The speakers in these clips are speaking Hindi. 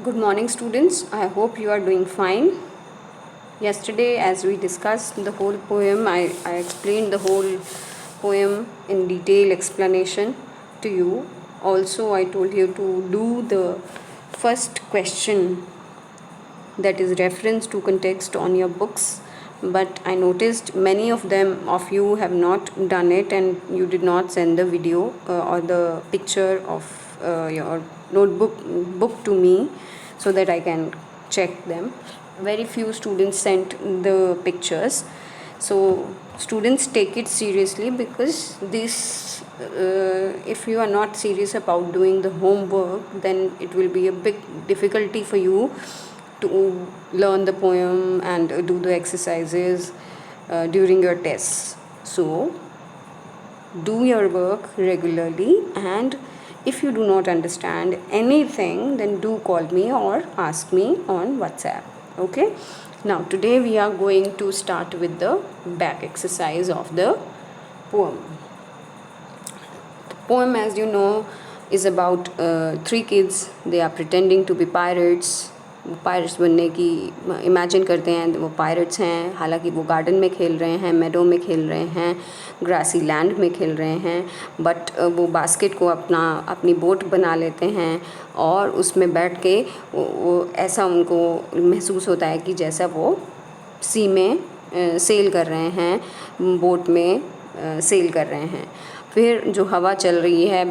Good morning, students. I hope you are doing fine. Yesterday, as we discussed the whole poem, I explained the whole poem in detail explanation to you. Also, I told you to do the first question, that is reference to context, on your books, but I noticed many of you have not done it, and you did not send the video or the picture of your notebook book to me so that I can check them. Very few students sent the pictures, so students, take it seriously, because this if you are not serious about doing the homework, then it will be a big difficulty for you to learn the poem and do the exercises during your tests. So, do your work regularly, and if you do not understand anything, then do call me or ask me on WhatsApp. Okay? Now, today we are going to start with the back exercise of the poem. The poem, as you know, is about three kids. They are pretending to be pirates. वो पायरेट्स बनने की इमेजिन करते हैं, वो पायरेट्स हैं, हालांकि वो गार्डन में खेल रहे हैं, मेडो में खेल रहे हैं, ग्रासी लैंड में खेल रहे हैं, बट वो बास्केट को अपनी बोट बना लेते हैं और उसमें बैठ के वो ऐसा उनको महसूस होता है कि जैसा वो सी में सेल कर रहे हैं, बोट में सेल कर रहे हैं। फिर जो हवा चल रही है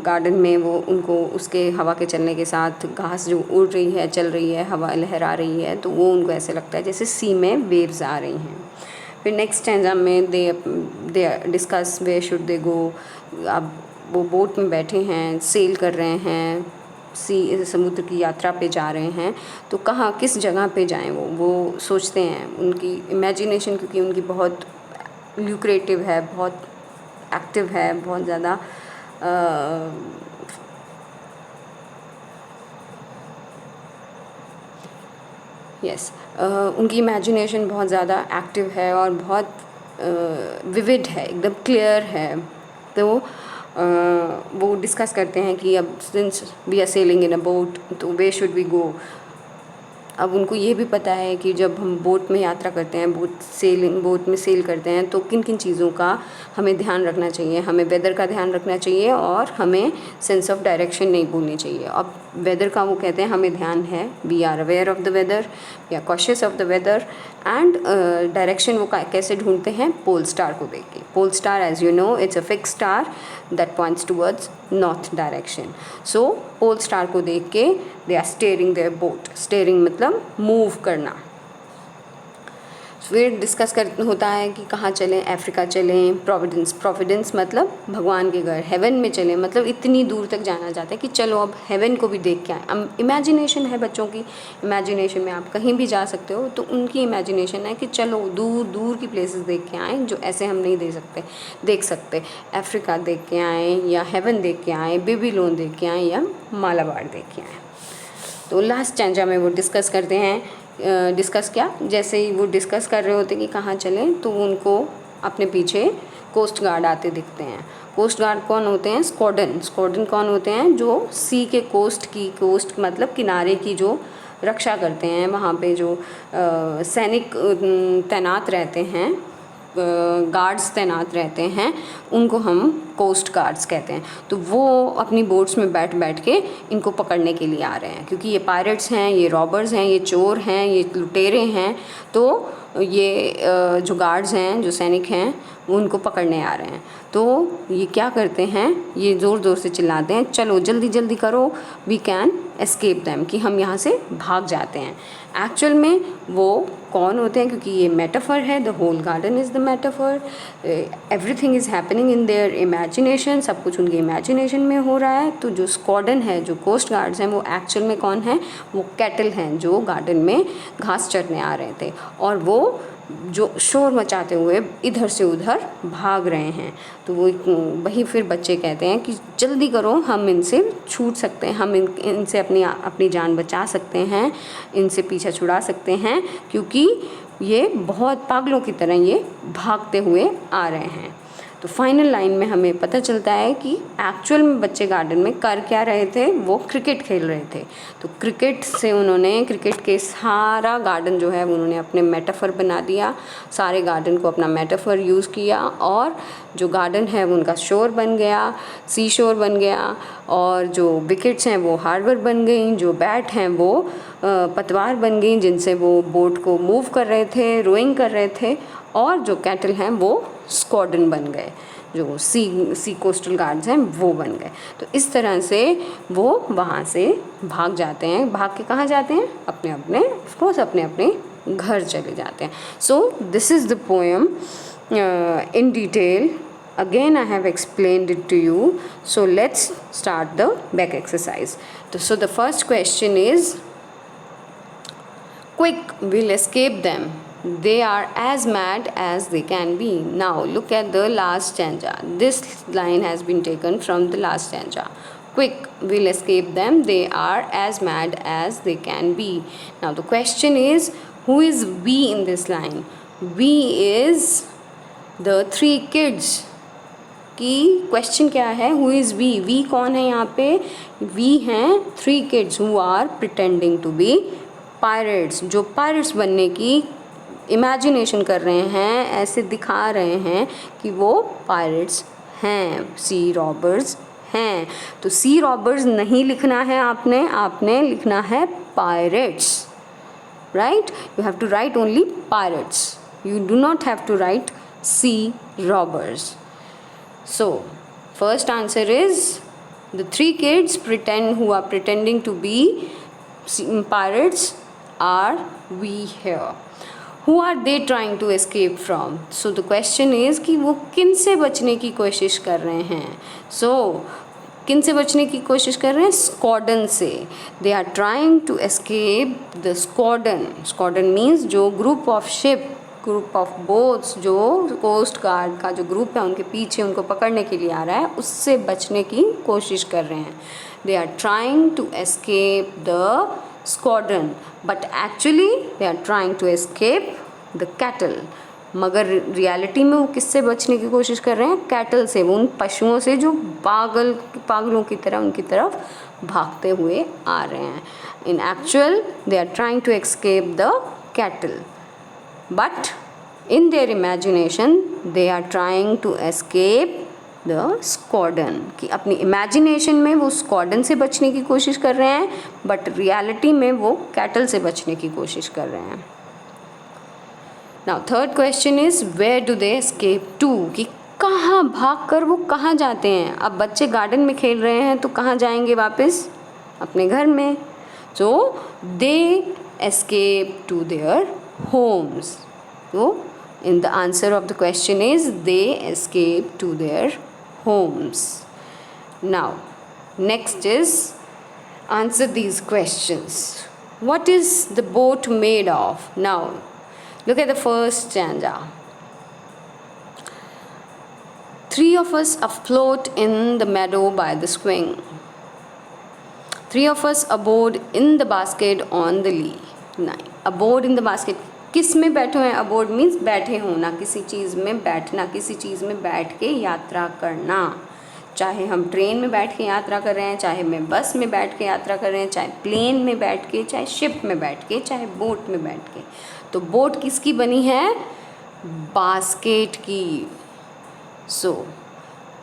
गार्डन में, वो उनको उसके हवा के चलने के साथ घास जो उड़ रही है, चल रही है, हवा लहरा रही है, तो वो उनको ऐसे लगता है जैसे सी में वेव्स आ रही हैं। फिर नेक्स्ट स्टैंजा में they discuss way should they गो। अब वो बोट में बैठे हैं, सेल कर रहे हैं, समुद्र की यात्रा पे जा रहे हैं, तो कहाँ किस जगह पे जाएं वो सोचते हैं। उनकी इमेजिनेशन, क्योंकि उनकी बहुत ल्यूक्रेटिव है, बहुत एक्टिव है, बहुत ज़्यादा उनकी इमेजिनेशन बहुत ज़्यादा एक्टिव है और बहुत विविड है, एकदम क्लियर है। तो वो डिस्कस करते हैं कि अब since we are sailing in a boat, तो वे शुड वी गो। अब उनको ये भी पता है कि जब हम बोट में यात्रा करते हैं, बोट में सेल करते हैं, तो किन किन चीज़ों का हमें ध्यान रखना चाहिए। हमें वेदर का ध्यान रखना चाहिए और हमें सेंस ऑफ डायरेक्शन नहीं भूलनी चाहिए। अब वेदर का वो कहते हैं हमें ध्यान है, we are aware of the weather, we are cautious of the weather, and direction वो कैसे ढूंढते हैं, पोल स्टार को देख के। Pole star, as you know, it's a fix star that points towards north direction. So pole star को देख के they are steering their boat. Steering मतलब मूव करना। फिर डिस्कस होता है कि कहाँ चलें, अफ्रीका चलें, प्रोविडेंस मतलब भगवान के घर, हेवन में चलें, मतलब इतनी दूर तक जाना चाहते हैं कि चलो अब हेवन को भी देख के आए। अब इमेजिनेशन है बच्चों की, इमेजिनेशन में आप कहीं भी जा सकते हो, तो उनकी इमेजिनेशन है कि चलो दूर दूर की प्लेसेस देख के आएँ जो ऐसे हम नहीं देख सकते। अफ्रीका देख के आएँ, या हेवन देख के आएँ, बेबीलोन देख के आएँ, या मालाबार देख के आएँ। तो लास्ट स्टैंजा में वो डिस्कस करते हैं, डिस्कस क्या, जैसे ही वो डिस्कस कर रहे होते हैं कि कहाँ चलें, तो उनको अपने पीछे कोस्ट गार्ड आते दिखते हैं। कोस्ट गार्ड कौन होते हैं? स्क्वाड्रन कौन होते हैं? जो सी के कोस्ट मतलब किनारे की जो रक्षा करते हैं, वहाँ पे जो सैनिक तैनात रहते हैं, गार्ड्स तैनात रहते हैं, उनको हम कोस्ट गार्ड्स कहते हैं। तो वो अपनी बोट्स में बैठ के इनको पकड़ने के लिए आ रहे हैं, क्योंकि ये पायरेट्स हैं, ये रॉबर्स हैं, ये चोर हैं, ये लुटेरे हैं। तो ये जो गार्ड्स हैं, जो सैनिक हैं, वो उनको पकड़ने आ रहे हैं। तो ये क्या करते हैं, ये ज़ोर ज़ोर से चिल्लाते हैं, चलो जल्दी जल्दी करो, वी कैन एस्केप दैम, कि हम यहाँ से भाग जाते हैं। एक्चुअल में वो कौन होते हैं, क्योंकि ये मेटाफर है, the whole garden is the metaphor, everything is happening in their imagination, सब कुछ उनके इमेजिनेशन में हो रहा है। तो जो स्क्वाड्रन है, जो कोस्ट गार्ड्स हैं, वो एक्चुअल में कौन है? वो कैटल हैं जो गार्डन में घास चरने आ रहे थे, और वो जो शोर मचाते हुए इधर से उधर भाग रहे हैं। तो वही फिर बच्चे कहते हैं कि जल्दी करो, हम इनसे छूट सकते हैं, हम इनसे अपनी जान बचा सकते हैं, इनसे पीछा छुड़ा सकते हैं, क्योंकि ये बहुत पागलों की तरह ये भागते हुए आ रहे हैं। तो फाइनल लाइन में हमें पता चलता है कि एक्चुअल में बच्चे गार्डन में कर क्या रहे थे, वो क्रिकेट खेल रहे थे। तो क्रिकेट से उन्होंने, क्रिकेट के सारा गार्डन जो है उन्होंने अपने मेटाफर बना दिया, सारे गार्डन को अपना मेटाफर यूज़ किया, और जो गार्डन है वो उनका शोर बन गया, सी शोर बन गया, और जो विकेट्स हैं वो हार्बर बन गई, जो बैट हैं वो पतवार बन गई जिनसे वो बोट को मूव कर रहे थे, रोइंग कर रहे थे, और जो कैटल हैं वो स्क्वाड्रन बन गए, जो सी कोस्टल गार्ड्स हैं वो बन गए। तो इस तरह से वो वहाँ से भाग जाते हैं। भाग के कहाँ जाते हैं? अपने अपने, ऑफकोर्स अपने अपने घर चले जाते हैं। So this is the poem in detail. Again I have explained it to you. So let's start the back exercise. So the first question is, quick, we'll escape them. They are as mad as they can be. Now look at the last stanza. This line has been taken from the last stanza. Quick, we'll escape them. They are as mad as they can be. Now the question is, who is we in this line? We is the three kids. कि क्वेश्चन क्या है? Who is we? वी कौन है यहाँ पे? वी हैं three kids who are pretending to be pirates, जो पायरेट्स बनने की इमेजिनेशन कर रहे हैं, ऐसे दिखा रहे हैं कि वो पायरेट्स हैं, सी रॉबर्स हैं। तो सी रॉबर्स नहीं लिखना है आपने लिखना है pirates, right? You have to write only pirates, you do not have to write sea robbers. So first answer is the three kids who are pretending to be pirates are we here. Who are they trying to escape from? So the question is कि वो किन से बचने की कोशिश कर रहे हैं? So किन से बचने की कोशिश कर रहे हैं? स्क्वाड्रन से। They are trying to escape the squadron. Squadron means जो group of ship, group of boats, जो कोस्ट गार्ड का जो ग्रुप है उनके पीछे उनको पकड़ने के लिए आ रहा है, उससे बचने की कोशिश कर रहे हैं। They are trying to escape the squadron, but actually they are trying to escape the cattle. मगर रियलिटी में वो किससे बचने की कोशिश कर रहे हैं? कैटल से, वो उन पशुओं से जो पागलों की तरह उनकी तरफ भागते हुए आ रहे हैं। In actual they are trying to escape the cattle, but in their imagination they are trying to escape the squadron। कि अपनी इमेजिनेशन में वो स्क्वाड्रन से बचने की कोशिश कर रहे हैं, बट रियलिटी में वो कैटल से बचने की कोशिश कर रहे हैं। Now third question is, where do they escape to? कि कहाँ भाग कर वो कहाँ जाते हैं? अब बच्चे गार्डन में खेल रहे हैं तो कहाँ जाएंगे वापस? अपने घर में। So they escape to their homes. So in the answer of the question is they escape to their homes. Now next is, answer these questions. What is the boat made of? Now look at the first stanza. Three of us afloat in the meadow by the swing. Three of us aboard in the basket on the lee. Aboard in the basket, किस में बैठे हैं? अबोर्ड मीन्स बैठे होना, किसी चीज़ में बैठना, किसी चीज़ में बैठ के यात्रा करना। चाहे हम ट्रेन में बैठ के यात्रा कर रहे हैं, चाहे मैं बस में बैठ के यात्रा कर रहे हैं, चाहे प्लेन में बैठ के, चाहे शिप में बैठ के, चाहे बोट में बैठ के। तो बोट किसकी बनी है? बास्केट की। So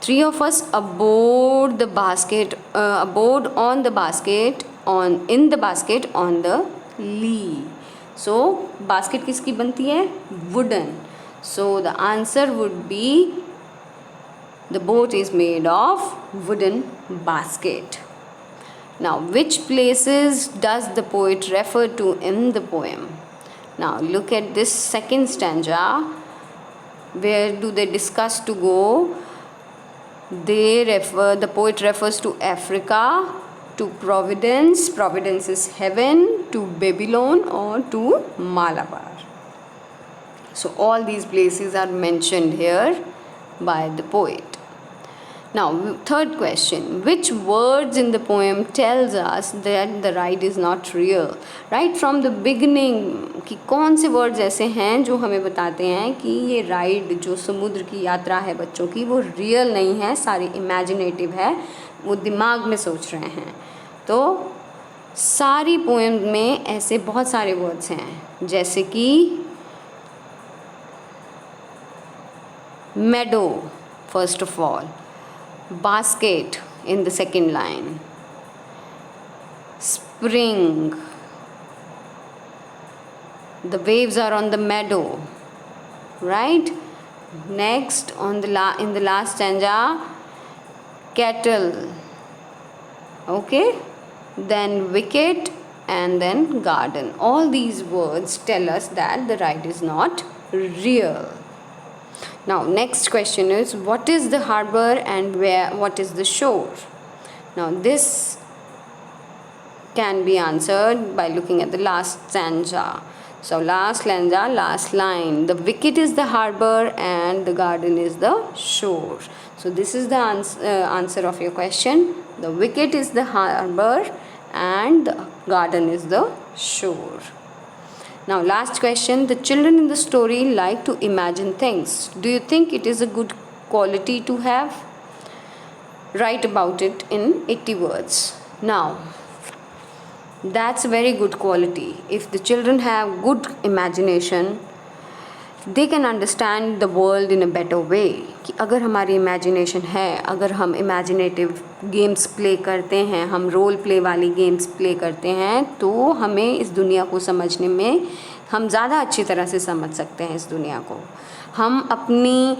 three of us aboard the basket, aboard on the basket, on in the basket on the lee. So basket किसकी बनती है? Wooden. So the answer would be the boat is made of wooden basket. Now which places does the poet refer to in the poem? Now look at this second stanza. Where do they discuss to go? The poet refers to Africa, to Providence, Providence is heaven, to Babylon or to Malabar. So all these places are mentioned here by the poet. Now, third question, which words in the poem tells us that the ride is not real? Right from the beginning, कि कौन से words ऐसे हैं जो हमें बताते हैं कि ये राइड जो समुद्र की यात्रा है बच्चों की वो रियल नहीं है, सारी इमेजिनेटिव है, वो दिमाग में सोच रहे हैं। तो सारी पोएम में ऐसे बहुत सारे वर्ड्स हैं, जैसे कि meadow first of all, basket in the second line, spring, the waves are on the meadow, right? Next on the in the last stanza, kettle, okay, then wicket, and then garden. All these words tell us that the ride is not real. Now, next question is, what is the harbor and what is the shore? Now, this can be answered by looking at the last stanza. So, last stanza, last line. The wicket is the harbor and the garden is the shore. So, this is the answer of your question. The wicket is the harbor and the garden is the shore. Now, last question. The children in the story like to imagine things. Do you think it is a good quality to have? Write about it in 80 words. Now, that's a very good quality. If the children have good imagination, they can understand the world in a better way. कि अगर हमारी इमेजिनेशन है, अगर हम इमेजिनेटिव गेम्स प्ले करते हैं, हम रोल प्ले वाली गेम्स प्ले करते हैं, तो हमें इस दुनिया को समझने में हम ज़्यादा अच्छी तरह से समझ सकते हैं इस दुनिया को। हम अपनी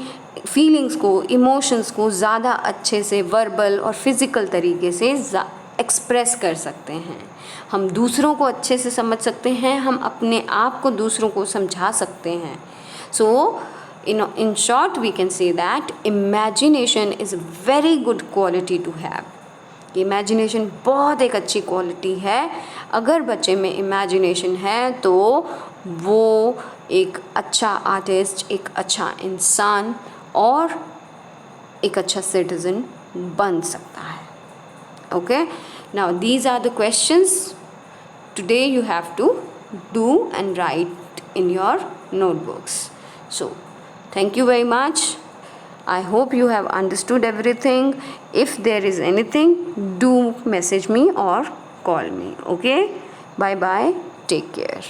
फीलिंग्स को, इमोशंस को ज़्यादा अच्छे से वर्बल और फिज़िकल तरीके से एक्सप्रेस कर सकते हैं। हम दूसरों को अच्छे से समझ सकते हैं, हम अपने आप को दूसरों को समझा सकते हैं। So, in short, we can say that imagination is a very good quality to have. Imagination बहुत एक अच्छी क्वालिटी है। अगर बच्चे में इमेजिनेशन है तो वो एक अच्छा आर्टिस्ट, एक अच्छा इंसान और एक अच्छा सिटीजन बन सकता है। Okay? Now, these are the questions today you have to do and write in your notebooks. So, thank you very much. I hope you have understood everything. If there is anything, do message me or call me. Okay? Bye bye. Take care.